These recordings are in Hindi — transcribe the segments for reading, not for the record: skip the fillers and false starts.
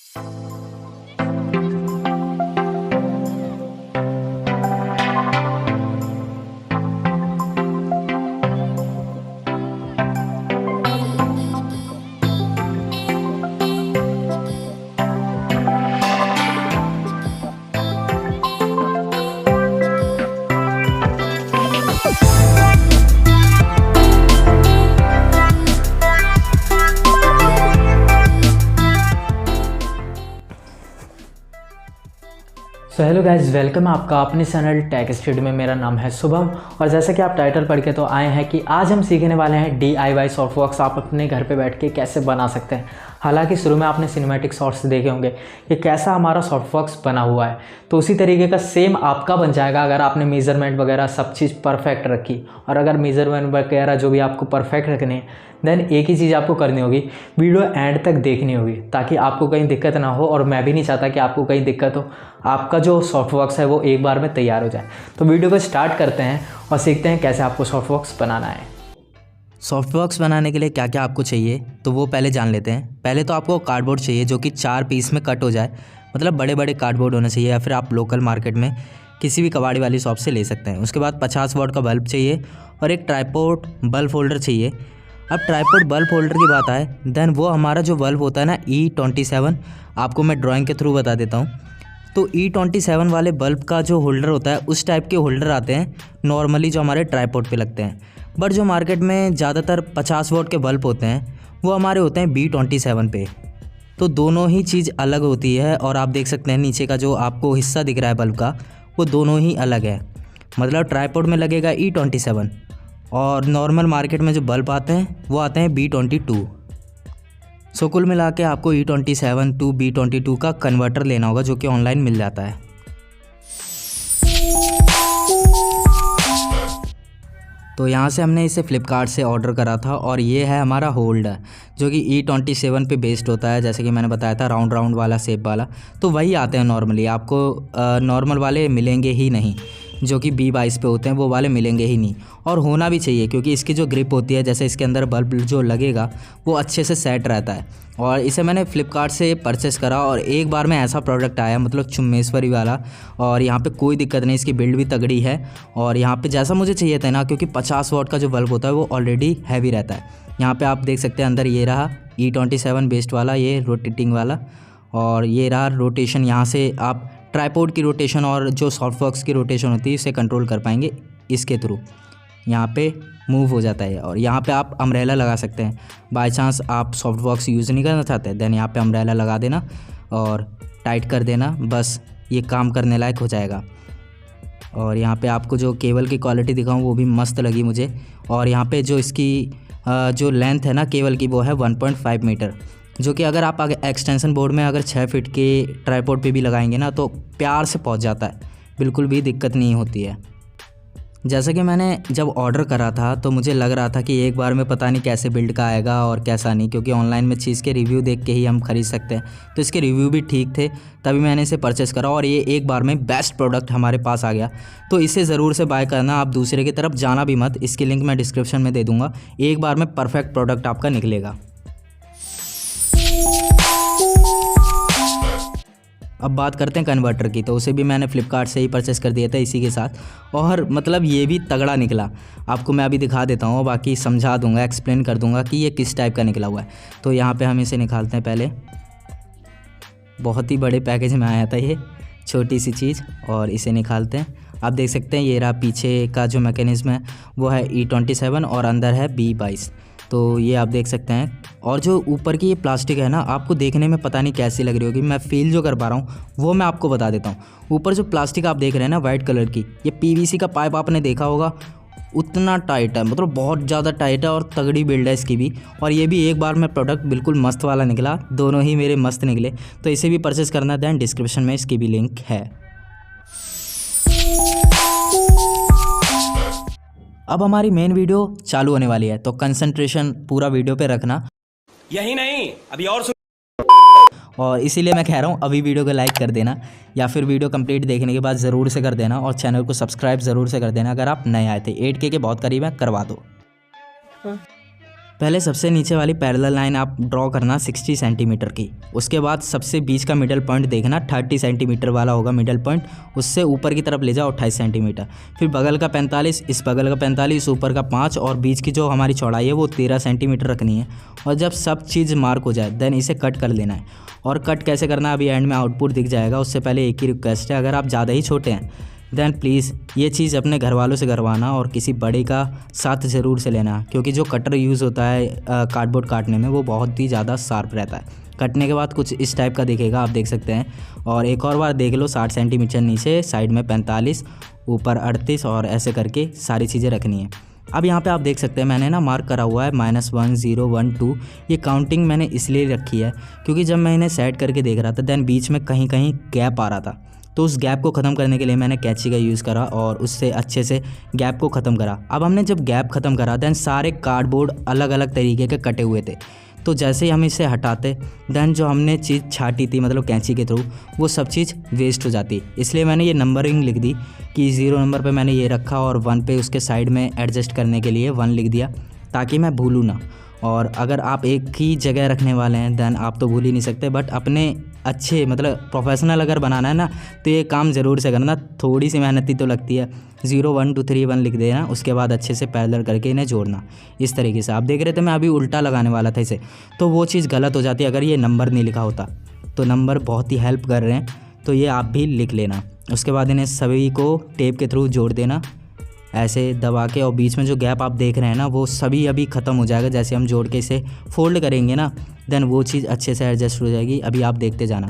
सो हेलो गाइज, वेलकम है आपका अपने चैनल टेक स्टूडियो में। मेरा नाम है शुभम और जैसे कि आप टाइटल पढ़ के तो आए हैं कि आज हम सीखने वाले हैं DIY सॉफ्टवर्क्स आप अपने घर पे बैठ के कैसे बना सकते हैं। हालांकि शुरू में आपने सिनेमैटिक शॉट्स देखे होंगे कि कैसा हमारा सॉफ्टवर्क्स बना हुआ है, तो उसी तरीके का सेम आपका बन जाएगा अगर आपने मेज़रमेंट वगैरह सब चीज़ परफेक्ट रखी। और अगर मेज़रमेंट वगैरह जो भी आपको परफेक्ट रखने हैं, देन एक ही चीज़ आपको करनी होगी, वीडियो एंड तक देखनी होगी ताकि आपको कहीं दिक्कत ना हो। और मैं भी नहीं चाहता कि आपको कहीं दिक्कत हो, आपका जो सॉफ्टवर्क्स है वो एक बार में तैयार हो जाए। तो वीडियो को स्टार्ट करते हैं और सीखते हैं कैसे आपको सॉफ्टवर्क्स बनाना है। सॉफ्टवर्क्स बनाने के लिए क्या क्या आपको चाहिए तो वो पहले जान लेते हैं। पहले तो आपको कार्डबोर्ड चाहिए जो कि 4 पीस में कट हो जाए, मतलब बड़े बड़े कार्डबोर्ड होने चाहिए, या फिर आप लोकल मार्केट में किसी भी कबाड़ी वाली शॉप से ले सकते हैं। उसके बाद 50 वाट का बल्ब चाहिए और एक ट्राइपॉड बल्ब होल्डर चाहिए। अब ट्राइपॉड बल्ब होल्डर की बात आए, देन वो हमारा जो बल्ब होता है ना E27, आपको मैं ड्राइंग के थ्रू बता देता हूँ। तो E27 वाले बल्ब का जो होल्डर होता है उस टाइप के होल्डर आते हैं नॉर्मली जो हमारे ट्राइपॉड पे लगते हैं। बट जो मार्केट में ज़्यादातर 50 वाट के बल्ब होते हैं वो हमारे होते हैं B27 पे। तो दोनों ही चीज़ अलग होती है और आप देख सकते हैं नीचे का जो आपको हिस्सा दिख रहा है बल्ब का वो दोनों ही अलग है। मतलब ट्राइपॉड में लगेगा E27 और नॉर्मल मार्केट में जो बल्ब आते हैं वो आते हैं B22। सो कुल मिला के आपको E27 टू B22 का कन्वर्टर लेना होगा जो कि ऑनलाइन मिल जाता है। तो यहाँ से हमने इसे फ्लिपकार्ट से ऑर्डर करा था और ये है हमारा होल्डर जो कि E27 पे बेस्ड होता है। जैसे कि मैंने बताया था राउंड राउंड वाला शेप वाला, तो वही आते हैं नॉर्मली। आपको नॉर्मल वाले मिलेंगे ही नहीं, जो कि B22 पे होते हैं वो वाले मिलेंगे ही नहीं। और होना भी चाहिए क्योंकि इसकी जो ग्रिप होती है, जैसे इसके अंदर बल्ब जो लगेगा वो अच्छे से सेट रहता है। और इसे मैंने फ़्लिपकार्ट से परचेस करा और एक बार में ऐसा प्रोडक्ट आया, मतलब चुम्मेश्वरी वाला। और यहाँ पे कोई दिक्कत नहीं, इसकी बिल्ड भी तगड़ी है और यहाँ पे जैसा मुझे चाहिए था ना, क्योंकि 50 वाट का जो बल्ब होता है वो ऑलरेडी हैवी रहता है। यहाँ पे आप देख सकते हैं अंदर ये रहा E27 बेस्ड वाला, ये रोटेटिंग वाला, और ये रहा रोटेशन। यहाँ से आप ट्राइपॉड की रोटेशन और जो सॉफ्टवर्क्स की रोटेशन होती है इसे कंट्रोल कर पाएंगे इसके थ्रू। यहाँ पे मूव हो जाता है और यहाँ पे आप अम्ब्रेला लगा सकते हैं। बाय चांस आप सॉफ्टवर्क्स यूज़ नहीं करना चाहते देन यहाँ पे अम्ब्रेला लगा देना और टाइट कर देना, बस ये काम करने लायक हो जाएगा। और यहाँ पे आपको जो केबल की क्वालिटी दिखाऊँ वो भी मस्त लगी मुझे। और यहाँ पे जो इसकी जो लेंथ है ना केबल की वो है 1.5 मीटर, जो कि अगर आप एक्सटेंशन बोर्ड में अगर 6 फीट के ट्राइपॉड पे भी लगाएंगे ना तो प्यार से पहुंच जाता है, बिल्कुल भी दिक्कत नहीं होती है। जैसे कि मैंने जब ऑर्डर करा था तो मुझे लग रहा था कि एक बार में पता नहीं कैसे बिल्ड का आएगा और कैसा नहीं, क्योंकि ऑनलाइन में चीज़ के रिव्यू देख के ही हम खरीद सकते हैं। तो इसके रिव्यू भी ठीक थे, तभी मैंने इसे परचेस करा और ये एक बार में बेस्ट प्रोडक्ट हमारे पास आ गया। तो इसे ज़रूर से बाय करना, आप दूसरे की तरफ जाना भी मत। इसकी लिंक मैं डिस्क्रिप्शन में दे दूँगा। एक बार में परफेक्ट प्रोडक्ट आपका निकलेगा। अब बात करते हैं कन्वर्टर की, तो उसे भी मैंने फ़्लिपकार्ट से ही परचेस कर दिया था इसी के साथ। और मतलब ये भी तगड़ा निकला, आपको मैं अभी दिखा देता हूँ, बाकी समझा दूंगा, एक्सप्लेन कर दूंगा कि ये किस टाइप का निकला हुआ है। तो यहाँ पे हम इसे निकालते हैं। पहले बहुत ही बड़े पैकेज में आया था ये छोटी सी चीज़, और इसे निकालते हैं। आप देख सकते हैं ये रहा पीछे का जो मैकेनिज़्म है वो है E27 और अंदर है B22। तो ये आप देख सकते हैं। और जो ऊपर की ये प्लास्टिक है ना, आपको देखने में पता नहीं कैसी लग रही होगी, मैं फील जो कर पा रहा हूँ वो मैं आपको बता देता हूँ। ऊपर जो प्लास्टिक आप देख रहे हैं ना वाइट कलर की, ये PVC का पाइप आपने देखा होगा, उतना टाइट है, मतलब बहुत ज़्यादा टाइट है और तगड़ी बिल्ड है इसकी भी। और ये भी एक बार में प्रोडक्ट बिल्कुल मस्त वाला निकला, दोनों ही मेरे मस्त निकले। तो इसे भी परचेस करना है, दैन डिस्क्रिप्शन में इसकी भी लिंक है। अब हमारी मेन वीडियो चालू होने वाली है, तो कंसंट्रेशन पूरा वीडियो पे रखना। यही नहीं, अभी और इसीलिए मैं कह रहा हूँ अभी वीडियो को लाइक कर देना, या फिर वीडियो कंप्लीट देखने के बाद ज़रूर से कर देना, और चैनल को सब्सक्राइब ज़रूर से कर देना अगर आप नए आए थे। 8K के बहुत करीब है, करवा दो। पहले सबसे नीचे वाली पैरेलल लाइन आप ड्रॉ करना 60 सेंटीमीटर की। उसके बाद सबसे बीच का मिडल पॉइंट देखना 30 सेंटीमीटर वाला होगा मिडल पॉइंट, उससे ऊपर की तरफ ले जाओ 28 सेंटीमीटर। फिर बगल का 45, इस बगल का 45, ऊपर का 5 और बीच की जो हमारी चौड़ाई है वो 13 सेंटीमीटर रखनी है। और जब सब चीज़ मार्क हो जाए देन इसे कट कर लेना है। और कट कैसे करना है अभी एंड में आउटपुट दिख जाएगा। उससे पहले एक ही रिक्वेस्ट है, अगर आप ज़्यादा ही छोटे हैं देन प्लीज़ ये चीज़ अपने घर वालों से करवाना और किसी बड़े का साथ ज़रूर से लेना, क्योंकि जो कटर यूज़ होता है कार्डबोर्ड काटने में वो बहुत ही ज़्यादा शार्प रहता है। कटने के बाद कुछ इस टाइप का दिखेगा, आप देख सकते हैं। और एक और बार देख लो, 60 सेंटीमीटर नीचे, साइड में 45, ऊपर 38 और ऐसे करके सारी चीज़ें रखनी है। अब यहाँ पे आप देख सकते हैं मैंने ना मार्क करा हुआ है -1 0 1 2। ये काउंटिंग मैंने इसलिए रखी है क्योंकि जब मैं इन्हें सेट करके देख रहा था देन बीच में कहीं कहीं गैप आ रहा था, तो उस गैप को ख़त्म करने के लिए मैंने कैंची का यूज़ करा और उससे अच्छे से गैप को ख़त्म करा। अब हमने जब गैप ख़त्म करा देन सारे कार्डबोर्ड अलग अलग तरीके के कटे हुए थे, तो जैसे ही हम इसे हटाते देन जो हमने चीज़ छाटी थी मतलब कैंची के थ्रू वो सब चीज़ वेस्ट हो जाती। इसलिए मैंने ये नंबरिंग लिख दी कि 0 नंबर पे मैंने ये रखा और 1 पे उसके साइड में एडजस्ट करने के लिए 1 लिख दिया ताकि मैं भूलूँ ना। और अगर आप एक ही जगह रखने वाले हैं देन आप तो भूल ही नहीं सकते, बट अपने अच्छे मतलब प्रोफेशनल अगर बनाना है ना तो ये काम ज़रूर से करना। थोड़ी सी मेहनती तो लगती है। 0 1 2 3 1 लिख देना, उसके बाद अच्छे से पैरेलल करके इन्हें जोड़ना इस तरीके से। आप देख रहे थे मैं अभी उल्टा लगाने वाला था इसे, तो वो चीज़ गलत हो जाती है अगर ये नंबर नहीं लिखा होता। तो नंबर बहुत ही हेल्प कर रहे हैं, तो ये आप भी लिख लेना। उसके बाद इन्हें सभी को टेप के थ्रू जोड़ देना ऐसे दबा के, और बीच में जो गैप आप देख रहे हैं ना वो सभी अभी ख़त्म हो जाएगा। जैसे हम जोड़ के इसे फोल्ड करेंगे ना देन वो चीज़ अच्छे से एडजस्ट हो जाएगी। अभी आप देखते जाना।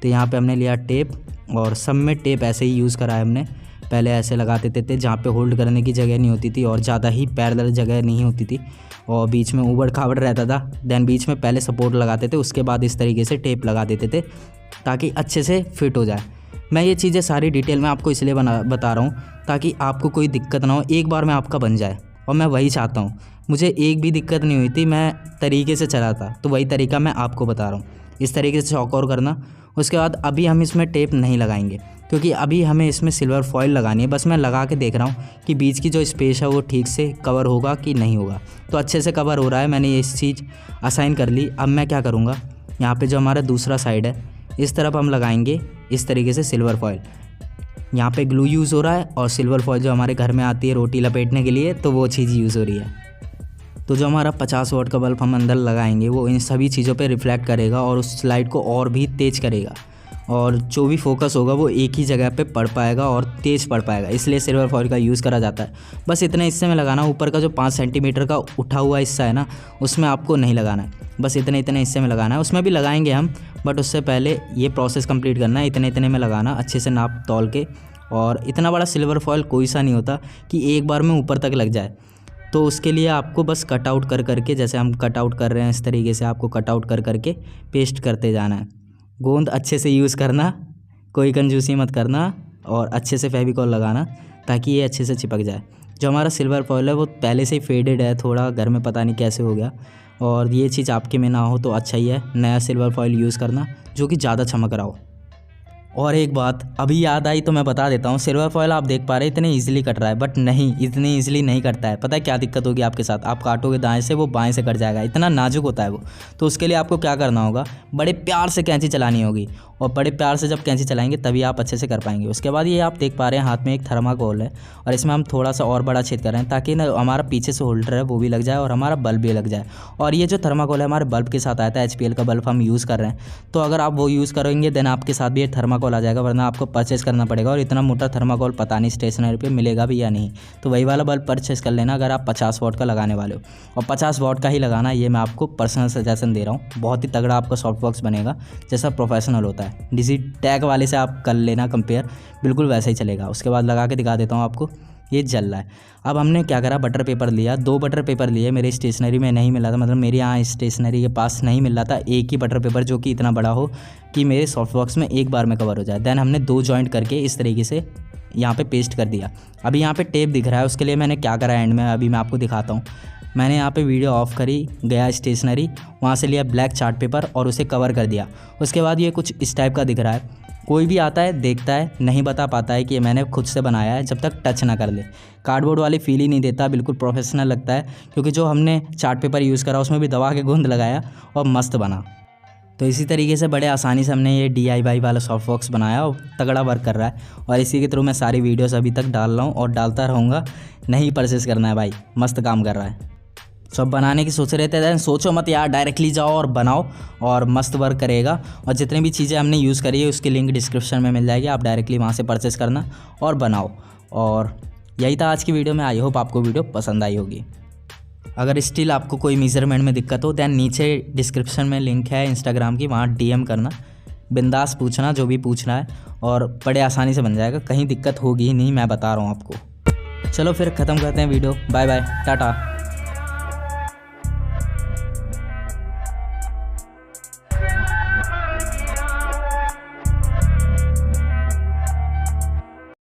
तो यहाँ पे हमने लिया टेप और सब में टेप ऐसे ही यूज़ करा है हमने। पहले ऐसे लगाते थे जहाँ पे होल्ड करने की जगह नहीं होती थी और ज़्यादा ही पैरेलल जगह नहीं होती थी और बीच में ऊबड़ खाबड़ रहता था। देन बीच में पहले सपोर्ट लगाते थे, उसके बाद इस तरीके से टेप लगा देते थे ताकि अच्छे से फिट हो जाए। मैं ये चीज़ें सारी डिटेल में आपको इसलिए बता रहा हूँ ताकि आपको कोई दिक्कत ना हो, एक बार में आपका बन जाए। और मैं वही चाहता हूँ, मुझे एक भी दिक्कत नहीं हुई थी, मैं तरीके से चला था, तो वही तरीका मैं आपको बता रहा हूँ। इस तरीके से चौकोर करना। उसके बाद अभी हम इसमें टेप नहीं लगाएंगे क्योंकि अभी हमें इसमें सिल्वर फॉइल लगानी है। बस मैं लगा के देख रहा हूँ कि बीच की जो स्पेस है वो ठीक से कवर होगा कि नहीं होगा। तो अच्छे से कवर हो रहा है, मैंने ये इस चीज़ असाइन कर ली। अब मैं क्या करूँगा, यहाँ पे जो हमारा दूसरा साइड है इस तरफ हम लगाएंगे इस तरीके से सिल्वर फॉइल। यहाँ पे ग्लू यूज़ हो रहा है और सिल्वर फॉइल जो हमारे घर में आती है रोटी लपेटने के लिए, तो वो चीज़ यूज़ हो रही है। तो जो हमारा 50 वाट का बल्ब हम अंदर लगाएंगे वो इन सभी चीज़ों पे रिफ्लेक्ट करेगा और उस लाइट को और भी तेज़ करेगा और जो भी फोकस होगा वो एक ही जगह पे पड़ पाएगा और तेज़ पड़ पाएगा, इसलिए सिल्वर फॉइल का यूज़ करा जाता है। बस इतने हिस्से में लगाना। ऊपर का जो 5 सेंटीमीटर का उठा हुआ हिस्सा है ना उसमें आपको नहीं लगाना है, बस इतने हिस्से में लगाना है। उसमें भी लगाएंगे हम, बट उससे पहले ये प्रोसेस कंप्लीट करना है। इतने में लगाना अच्छे से नाप तौल के। और इतना बड़ा सिल्वर फॉइल कोई सा नहीं होता कि एक बार में ऊपर तक लग जाए, तो उसके लिए आपको बस कटआउट कर करके, जैसे हम कटआउट कर रहे हैं इस तरीके से आपको कटआउट कर करके पेस्ट करते जाना है। गोंद अच्छे से यूज़ करना, कोई कंजूसी मत करना और अच्छे से फेविकॉल लगाना ताकि ये अच्छे से चिपक जाए। जो हमारा सिल्वर फॉइल है वो पहले से ही फेडेड है, थोड़ा घर में पता नहीं कैसे हो गया, और ये चीज़ आपके में ना हो तो अच्छा ही है। नया सिल्वर फॉइल यूज़ करना जो कि ज़्यादा चमक रहा हो। और एक बात अभी याद आई तो मैं बता देता हूँ, सिल्वर फॉइल आप देख पा रहे हैं इतने इजीली कट रहा है, बट नहीं, इतनी इजीली नहीं कटता है। पता है क्या दिक्कत होगी आपके साथ, आप काटोगे दाएं से वो बाएं से कट जाएगा, इतना नाजुक होता है वो। तो उसके लिए आपको क्या करना होगा, बड़े प्यार से कैंची चलानी होगी, और बड़े प्यार से जब कैंची चलाएंगे तभी आप अच्छे से कर पाएंगे। उसके बाद ये आप देख पा रहे हैं हाथ में एक थर्माकोल है और इसमें हम थोड़ा सा और बड़ा छेद कर रहे हैं ताकि ना हमारा पीछे से होल्डर है वो भी लग जाए और हमारा बल्ब भी लग जाए। और ये जो थर्माकोल है हमारे बल्ब के साथ आता है, HPL का बल्ब हम यूज़ कर रहे हैं, तो अगर आप वो यूज़ करेंगे देन आपके साथ भी ये थर्माकोल आ जाएगा, वरना आपको परचेस करना पड़ेगा। और इतना मोटा थर्माकोल पता नहीं स्टेशनरी पे मिलेगा भी या नहीं, तो वही वाला बल्ब परचेस कर लेना अगर आप 50 वाट का लगाने वाले हो। और 50 वाट का ही लगाना, ये मैं आपको पर्सनल सजेशन दे रहा हूँ। बहुत ही तगड़ा आपका सॉफ्ट बॉक्स बनेगा जैसा प्रोफेशनल होता है। डिजी टैग वाले से आप कर लेना कंपेयर, बिल्कुल वैसा ही चलेगा। उसके बाद लगा के दिखा देता हूँ आपको, ये जल रहा है। अब हमने क्या करा, बटर पेपर लिया, 2 बटर पेपर लिए। मेरी स्टेशनरी में नहीं मिला था, मतलब मेरे यहाँ स्टेशनरी के पास नहीं मिल रहा था एक ही बटर पेपर जो कि इतना बड़ा हो कि मेरे सॉफ्ट बॉक्स में एक बार में कवर हो जाए। देन हमने 2 जॉइंट करके इस तरीके से यहाँ पे पेस्ट कर दिया। अभी यहाँ पे टेप दिख रहा है, उसके लिए मैंने क्या करा एंड में अभी मैं आपको दिखाता हूँ। मैंने यहाँ पे वीडियो ऑफ करी, गया स्टेशनरी, वहाँ से लिया ब्लैक चार्ट पेपर और उसे कवर कर दिया। उसके बाद ये कुछ इस टाइप का दिख रहा है, कोई भी आता है देखता है नहीं बता पाता है कि ये मैंने खुद से बनाया है जब तक टच ना कर ले। कार्डबोर्ड वाली फील ही नहीं देता, बिल्कुल प्रोफेशनल लगता है, क्योंकि जो हमने चार्ट पेपर यूज़ करा उसमें भी दबा के गूंद लगाया और मस्त बना। तो इसी तरीके से बड़े आसानी से हमने ये DIY वाला सॉफ्टबॉक्स बनाया और तगड़ा वर्क कर रहा है। और इसी के थ्रू मैं सारी वीडियोस अभी तक डाल रहा हूँ और डालता रहूँगा। नहीं परचेस करना है भाई, मस्त काम कर रहा है। सब बनाने की सोच रहे थे, सोचो मत यार, डायरेक्टली जाओ और बनाओ और मस्त वर्क करेगा। और जितनी भी चीज़ें हमने यूज़ करी है उसकी लिंक डिस्क्रिप्शन में मिल जाएगी, आप डायरेक्टली वहाँ से परचेस करना और बनाओ। और यही था आज की वीडियो में। आई होप आपको वीडियो पसंद आई होगी। अगर स्टिल आपको कोई मेजरमेंट में दिक्कत हो दैन नीचे डिस्क्रिप्शन में लिंक है इंस्टाग्राम की, वहाँ DM करना, बिंदास पूछना जो भी पूछना है और बड़े आसानी से बन जाएगा। कहीं दिक्कत होगी ही नहीं, मैं बता रहा हूँ आपको। चलो फिर ख़त्म करते हैं वीडियो। Bye bye, Tata.